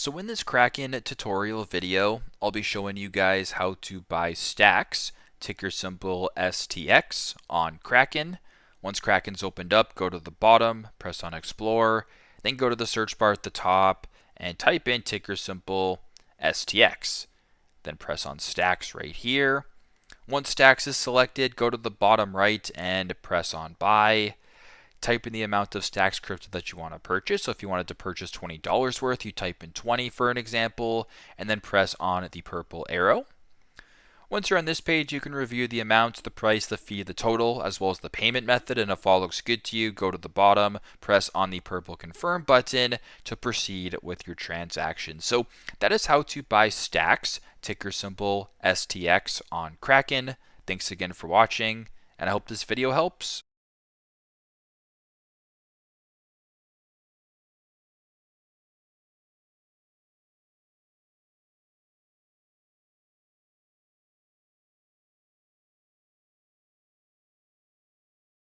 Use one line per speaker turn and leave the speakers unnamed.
So in this Kraken tutorial video, I'll be showing you guys how to buy stacks, ticker symbol STX on Kraken. Once Kraken's opened up, go to the bottom, press on Explore, then go to the search bar at the top and type in ticker symbol STX. Then press on stacks right here. Once stacks is selected, go to the bottom right and press on buy. Type in the amount of stacks crypto that you want to purchase. So if you wanted to purchase $20 worth, you type in 20 for an example, and then press on the purple arrow. Once you're on this page, you can review the amount, the price, the fee, the total, as well as the payment method. And if all looks good to you, go to the bottom, press on the purple confirm button to proceed with your transaction. So that is how to buy stacks, ticker symbol STX on Kraken. Thanks again for watching, and I hope this video helps.